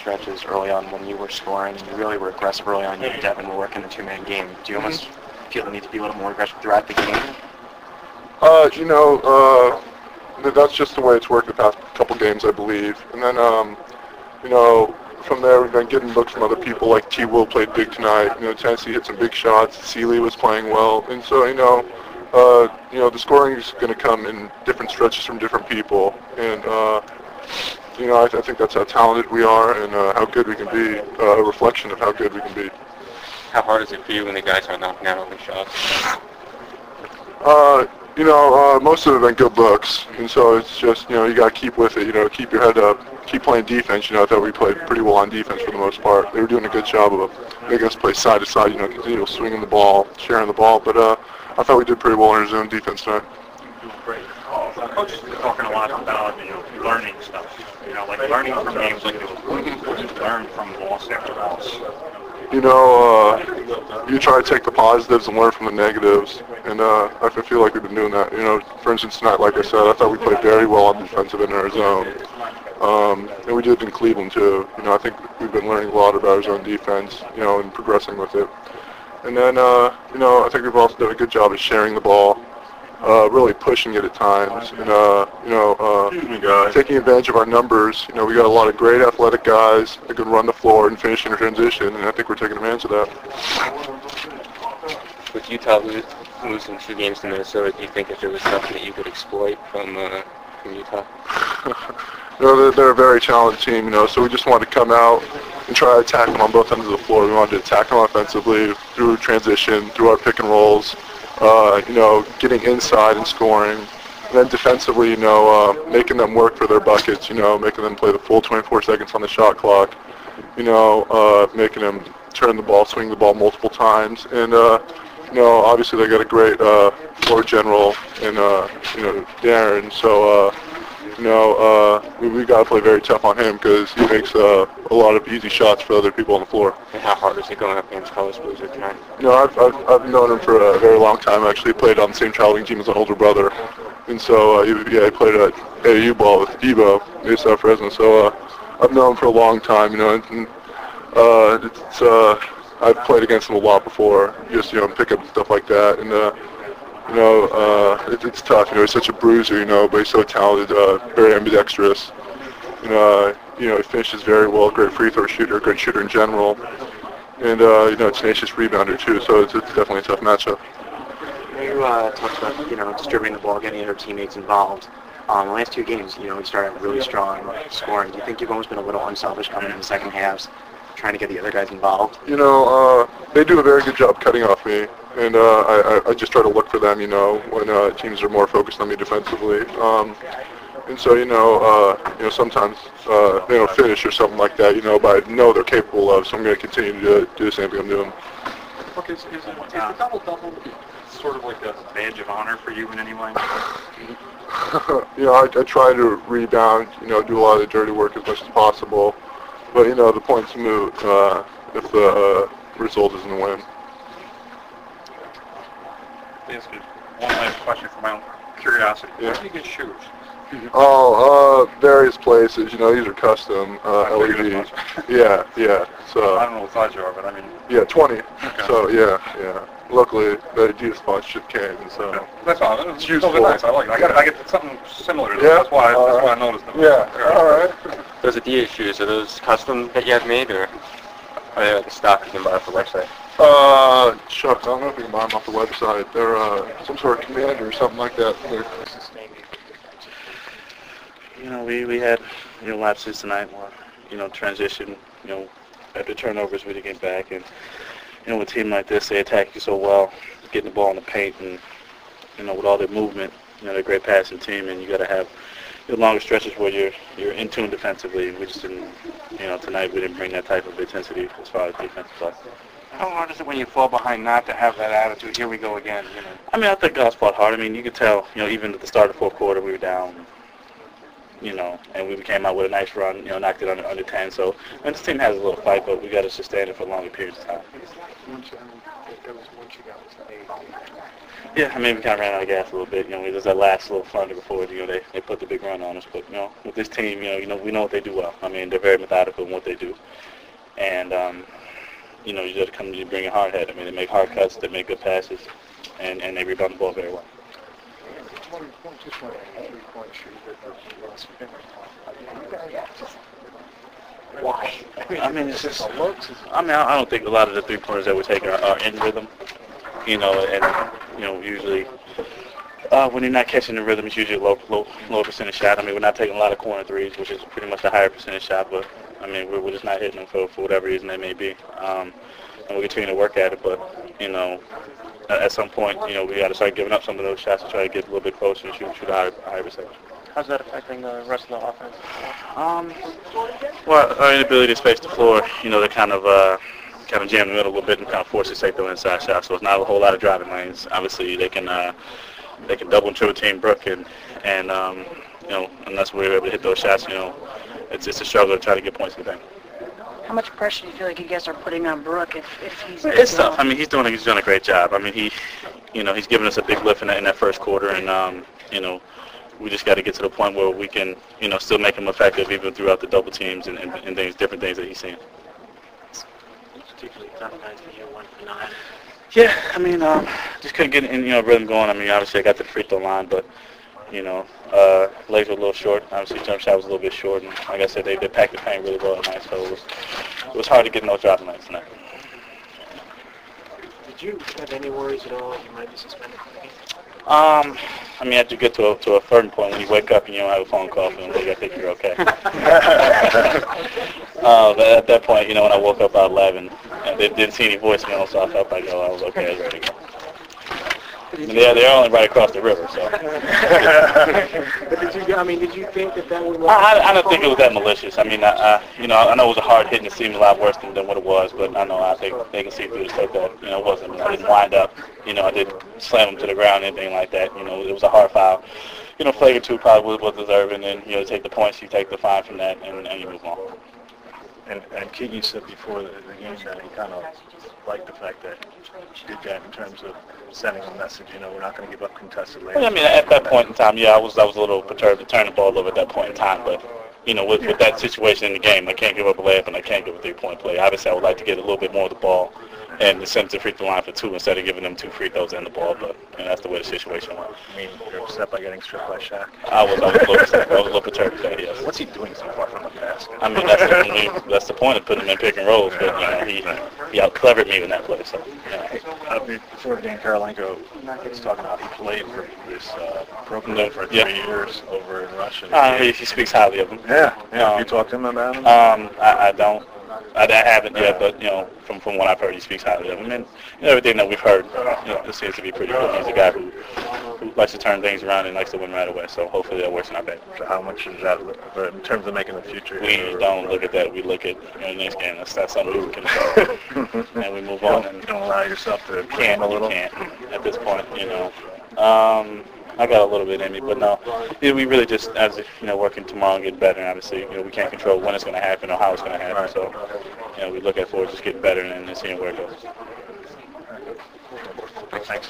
stretches early on when you were scoring and you really were aggressive early on. You and Devin were working the two-man game. Do you almost feel the need to be a little more aggressive throughout the game? That's just the way it's worked the past couple games, I believe. And then, from there we've been getting looks from other people. Like T. Will played big tonight. Tennessee hit some big shots. Seeley was playing well, and so the scoring is going to come in different stretches from different people. And I think that's how talented we are and how good we can be. A reflection of how good we can be. How hard is it for you when the guys aren't knocking out all the shots? Most of it have been good looks, and so it's just, you got to keep with it, keep your head up, keep playing defense. I thought we played pretty well on defense for the most part. They were doing a good job of making us play side to side, continue swinging the ball, sharing the ball, but I thought we did pretty well in our zone defense tonight. Great. Coach is talking a lot about, learning stuff, like learning from games like this. What do you learn from loss after loss? You try to take the positives and learn from the negatives, and I feel like we've been doing that. For instance, tonight, like I said, I thought we played very well on defensive end in our zone, and we did in Cleveland too. I think we've been learning a lot about our zone defense, and progressing with it. And then, I think we've also done a good job of sharing the ball, really pushing it at times, and taking advantage of our numbers. We got a lot of great athletic guys that can run the floor and finish in transition, and I think we're taking advantage of that. With Utah losing 2 games to Minnesota, do you think that there was something that you could exploit from Utah? They're a very talented team, so we just wanted to come out and try to attack them on both ends of the floor. We wanted to attack them offensively through transition, through our pick and rolls, getting inside and scoring. And then defensively, making them work for their buckets, making them play the full 24 seconds on the shot clock, making them turn the ball, swing the ball multiple times. And, obviously they got a great floor general in, Darren. So, we got to play very tough on him because he makes a lot of easy shots for other people on the floor. And how hard is he going up against college Blues tonight? I've known him for a very long time. Actually, played on the same traveling team as an older brother, and so he played at AAU ball with Evo, South Fresno. So I've known him for a long time. And I've played against him a lot before, just pick up stuff like that, and it's tough. He's such a bruiser, but he's so talented, very ambidextrous. He finishes very well, great free throw shooter, great shooter in general, and tenacious rebounder too. So it's definitely a tough matchup. You talked about distributing the ball, getting your teammates involved. The last 2 games, we started out really strong scoring. Do you think you've almost been a little unselfish coming in the second halves, trying to get the other guys involved? They do a very good job cutting off me, and I just try to look for them, when teams are more focused on me defensively. And so, sometimes they don't finish or something like that, but I know they're capable of, so I'm going to continue to do the same thing I'm doing. Okay, so is the double-double sort of like a badge of honor for you in any way? I try to rebound, do a lot of the dirty work as much as possible. But, the point's moot if the result isn't a win. Let me ask you one last question for my own curiosity. Yeah. Where do you get shoes? Various places. These are custom LED. Yeah. So I don't know what size you are, but I mean. Yeah, 20. Okay. So yeah. Luckily, the Adidas sponsorship came, so. Okay. That's all. It's useful. useful. Nice. I like it. I get something similar to that. Yeah. That's why I noticed them. Yeah. All right. Those Adidas shoes, are those custom that you have made, or are they like a stock you can buy off the website? Shucks, I don't know if you can buy them off the website. They're some sort of commander or something like that. We had, lapses tonight, more, transition, after turnovers we did get back. And, with a team like this, they attack you so well, getting the ball in the paint and, with all their movement, they're a great passing team, and you got to have longer stretches where you're in tune defensively. We just didn't, tonight we didn't bring that type of intensity as far as defensive play. How hard is it when you fall behind not to have that attitude? Here we go again. I think guys fought hard. You could tell, even at the start of the 4th quarter we were down. And we came out with a nice run, knocked it under 10. So, and this team has a little fight, but we got to sustain it for longer periods of time. Yeah, I mean, we kind of ran out of gas a little bit. You know, it was that last little flunder before, you know, they put the big run on us. But, you know, with this team, you know, we know what they do well. I mean, they're very methodical in what they do. And, you know, you got to come and bring a hard head. I mean, they make hard cuts, they make good passes, and they rebound the ball very well. Why? I mean, it's just, I mean, I don't think a lot of the three-pointers that we're taking are in rhythm. You know, and, you know, usually when you're not catching the rhythm, it's usually a low percentage shot. I mean, we're not taking a lot of corner threes, which is pretty much a higher percentage shot, but, I mean, we're just not hitting them for whatever reason they may be. And we'll continue to work at it, but, you know, at some point, you know, we got to start giving up some of those shots to try to get a little bit closer and shoot a higher percentage. How's that affecting the rest of the offense? Well, our inability to space the floor, you know, they're kind of jam in the middle a little bit and kind of force us to take the inside shot. So it's not a whole lot of driving lanes. Obviously, they can double and triple team Brook, and you know, unless we're able to hit those shots, you know, it's a struggle to try to get points in the paint. How much pressure do you feel like you guys are putting on Brook if he's? It's tough. I mean, he's doing a great job. I mean, he's given us a big lift in that first quarter, and you know, we just got to get to the point where we can, you know, still make him effective even throughout the double teams and different things that he's seeing. Particularly tough nights for you, 1 for 9. Yeah, I mean, just couldn't get you know, rhythm going. I mean, obviously I got the free throw line, but you know, legs were a little short. Obviously, jump shot was a little bit short, and like I said, they packed the paint really well tonight, so it was hard to get in those driving lanes tonight. Did you have any worries at all you might be suspended from the game? I mean, after you get to a certain point, when you wake up and you don't have a phone call from them, I think you're okay. But at that point, you know, when I woke up at 11, they didn't see any voicemail, so I felt like, oh, I was okay, I was ready to go. And they're only right across the river, so. But did you think that would? I don't think it was that malicious. I mean, you know, I know it was a hard hit and it seemed a lot worse than what it was, but I think they can see through the stuff that, you know, it wasn't. I didn't wind up. You know, I didn't slam him to the ground or anything like that. You know, it was a hard foul. You know, flagrant 2 probably was deserving, and you know, take the points, you take the fine from that, and you move on. And Keaton said before the game that he kind of liked the fact that you did that in terms of sending a message. You know, we're not going to give up contested lanes. Well, I mean, at that point in time, yeah, I was a little perturbed to turn the ball over at that point in time. But you know, with that situation in the game, I can't give up a layup and I can't give a 3-point play. Obviously, I would like to get a little bit more of the ball and send them to free throw line for 2 instead of giving them 2 free throws and the ball. But you know, that's the way the situation was. I mean, you're upset by getting stripped by Shaq. I was a little upset. I was a little perturbed today, yes. What's he doing so far from the basket? I mean, that's the point of putting him in pick and rolls. But you know, he out-clevered me in that play. So, yeah. Before the game, Karolinko was talking about he played for this program for 3 years over in Russia. He speaks highly of him. Yeah. You talked to him about him? I don't. I haven't yet, but you know, from what I've heard, he speaks highly of him, and you know, everything that we've heard, you know, it seems to be pretty good. He's a guy who likes to turn things around and likes to win right away. So hopefully that works in our favor. So how much is that in terms of making the future? We don't look at that. We look at, you know, the next game. That's something we can control, and we move on. And you don't allow yourself to can't a little. You can't at this point. You know. I got a little bit in me, but no, we really just, as you know, working tomorrow and getting better. And obviously, you know, we can't control when it's going to happen or how it's going to happen. Right. So, you know, we look at forward just getting better and seeing where it goes. Thanks.